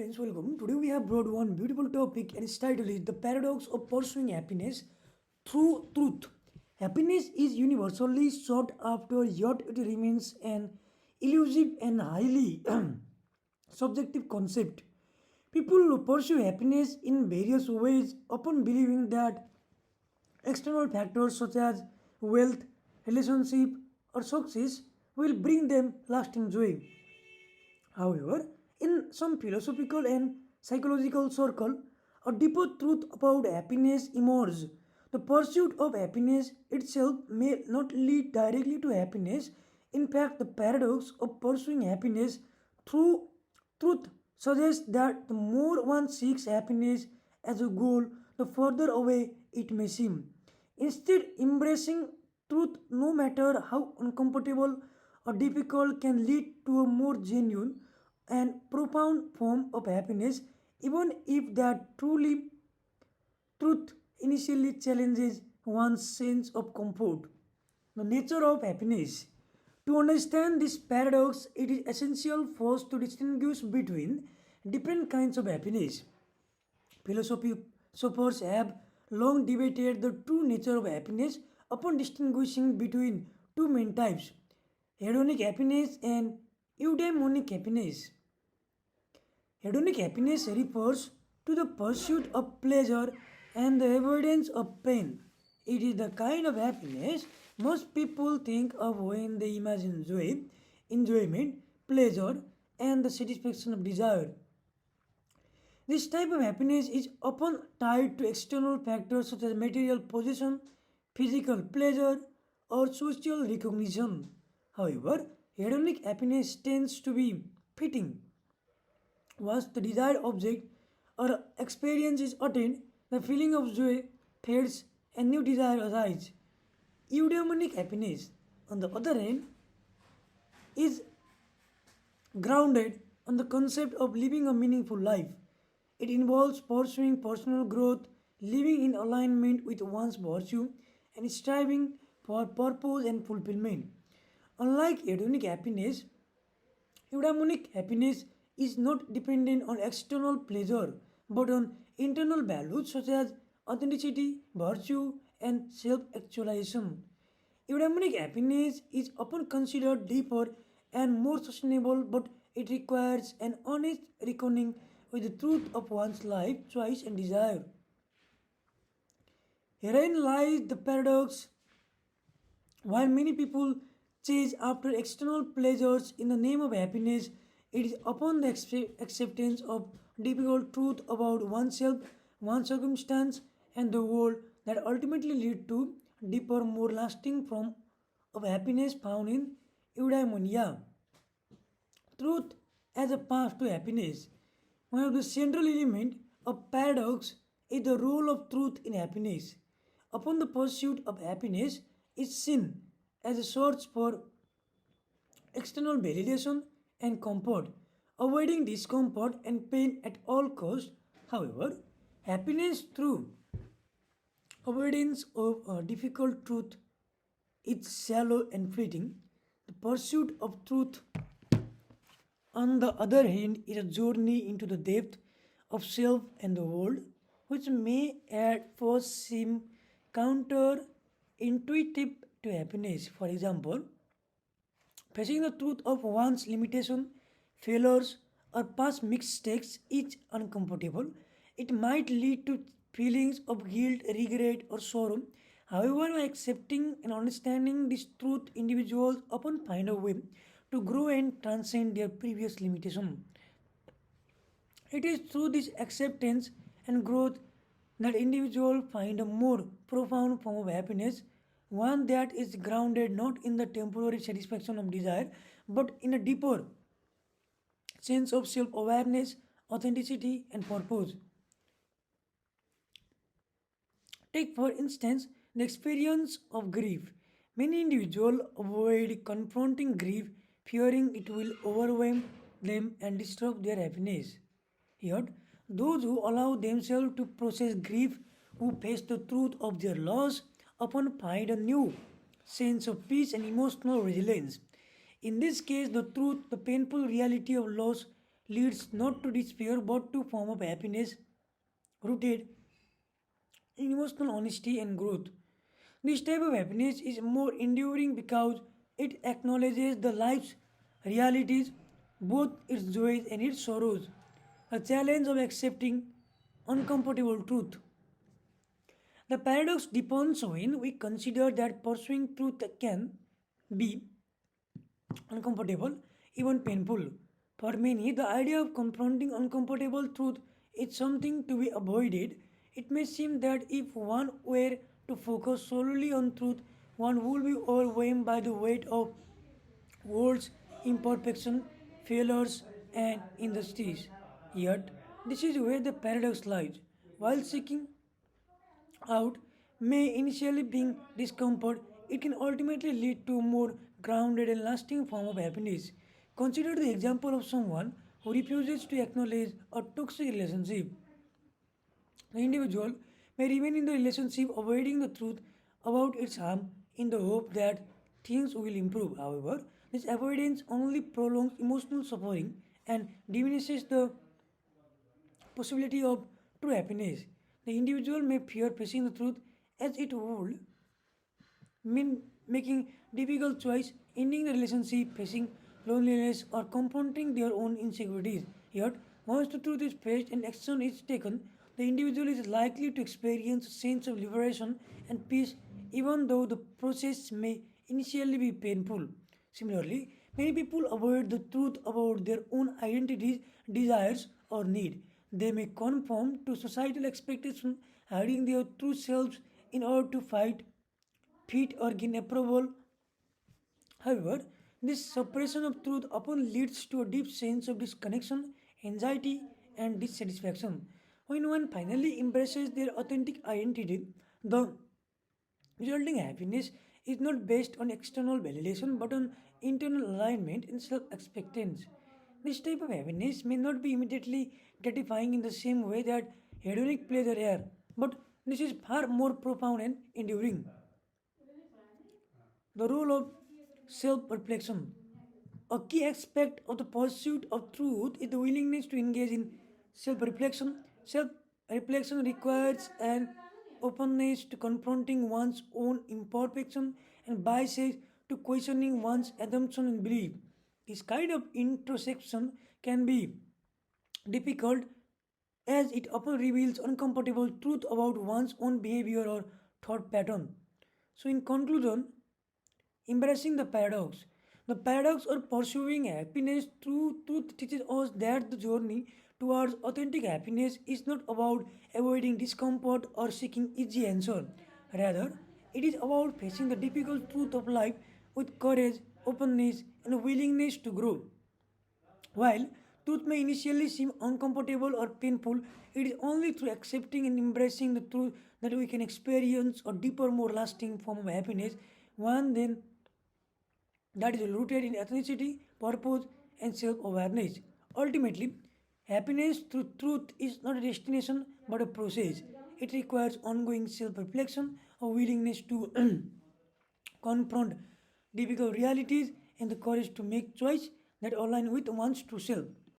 Friends, welcome. Today we have brought one beautiful topic and its title is The Paradox of Pursuing Happiness Through Truth. Happiness is universally sought after, yet it remains an elusive and highly subjective concept. People pursue happiness in various ways, often believing that external factors such as wealth, relationship, or success will bring them lasting joy. However, in some philosophical and psychological circle, a deeper truth about happiness emerges. The pursuit of happiness itself may not lead directly to happiness. In fact, the paradox of pursuing happiness through truth suggests that the more one seeks happiness as a goal, the further away it may seem. Instead, embracing truth, no matter how uncomfortable or difficult, can lead to a more genuine and profound form of happiness, even if that truth initially challenges one's sense of comfort. The nature of happiness. To understand this paradox, it is essential for us to distinguish between different kinds of happiness. Philosophers have long debated the true nature of happiness upon distinguishing between two main types: hedonic happiness and eudaimonic happiness. Hedonic happiness refers to the pursuit of pleasure and the avoidance of pain. It is the kind of happiness most people think of when they imagine joy, enjoyment, pleasure, and the satisfaction of desire. This type of happiness is often tied to external factors such as material possession, physical pleasure, or social recognition. However, hedonic happiness tends to be fleeting. Once the desired object or experience is attained, the feeling of joy fades and new desire arises. Eudaimonic happiness, on the other hand, is grounded on the concept of living a meaningful life. It involves pursuing personal growth, living in alignment with one's virtue, and striving for purpose and fulfillment. Unlike hedonic happiness, eudaimonic happiness is not dependent on external pleasure but on internal values such as authenticity, virtue, and self actualization. Eudaimonic happiness is often considered deeper and more sustainable, but it requires an honest reckoning with the truth of one's life, choice, and desire. Herein lies the paradox. While many people chase after external pleasures in the name of happiness, it is upon the acceptance of difficult truth about oneself, one's circumstance, and the world that ultimately lead to deeper, more lasting form of happiness found in eudaimonia. Truth as a path to happiness. One of the central elements of paradox is the role of truth in happiness. Upon the pursuit of happiness is seen as a source for external validation and comfort, avoiding discomfort and pain at all costs. However, happiness through avoidance of a difficult truth is shallow and fleeting. The pursuit of truth, on the other hand, is a journey into the depth of self and the world, which may at first seem counterintuitive to happiness. For example, facing the truth of one's limitation, failures, or past mistakes is uncomfortable. It might lead to feelings of guilt, regret, or sorrow. However, by accepting and understanding this truth, individuals often find a way to grow and transcend their previous limitation. It is through this acceptance and growth that individuals find a more profound form of happiness, one that is grounded not in the temporary satisfaction of desire but in a deeper sense of self awareness, authenticity, and purpose. Take, for instance, the experience of grief. Many individuals avoid confronting grief, fearing it will overwhelm them and disrupt their happiness. Yet, those who allow themselves to process grief, who face the truth of their loss, often find a new sense of peace and emotional resilience. In this case, the truth, the painful reality of loss, leads not to despair but to form of happiness rooted in emotional honesty and growth. This type of happiness is more enduring because it acknowledges the life's realities, both its joys and its sorrows. A challenge of accepting uncomfortable truth. The paradox depends when we consider that pursuing truth can be uncomfortable, even painful. For many, the idea of confronting uncomfortable truth is something to be avoided. It may seem that if one were to focus solely on truth, one would be overwhelmed by the weight of world's imperfection, failures, and injustice. Yet, this is where the paradox lies. While seeking out may initially bring discomfort, it can ultimately lead to a more grounded and lasting form of happiness. Consider the example of someone who refuses to acknowledge a toxic relationship. The individual may remain in the relationship avoiding the truth about its harm in the hope that things will improve. However, this avoidance only prolongs emotional suffering and diminishes the possibility of true happiness. The individual may fear facing the truth as it would mean making difficult choice, ending the relationship, facing loneliness, or confronting their own insecurities. Yet, once the truth is faced and action is taken, the individual is likely to experience a sense of liberation and peace, even though the process may initially be painful. Similarly, many people avoid the truth about their own identities, desires, or need. They may conform to societal expectations, hiding their true selves in order to fight fit or gain approval. However, this suppression of truth often leads to a deep sense of disconnection, anxiety, and dissatisfaction. When one finally embraces their authentic identity, the resulting happiness is not based on external validation but on internal alignment and self acceptance. This type of happiness may not be immediately gratifying in the same way that hedonic pleasure are, but this is far more profound and enduring. The role of self reflection. A key aspect of the pursuit of truth is the willingness to engage in self reflection. Self reflection requires an openness to confronting one's own imperfection and biases, to questioning one's assumption and belief. This kind of introspection can be difficult as it often reveals uncomfortable truth about one's own behavior or thought pattern. So, in conclusion, embracing the paradox. The paradox or pursuing happiness through truth teaches us that the journey towards authentic happiness is not about avoiding discomfort or seeking easy answer. Rather, it is about facing the difficult truth of life with courage, openness, and a willingness to grow. While truth may initially seem uncomfortable or painful, it is only through accepting and embracing the truth that we can experience a deeper, more lasting form of happiness, one then that is rooted in ethnicity, purpose, and self awareness. Ultimately, happiness through truth is not a destination but a process. It requires ongoing self reflection, a willingness to confront difficult realities, and the courage to make choices that align with one's true self.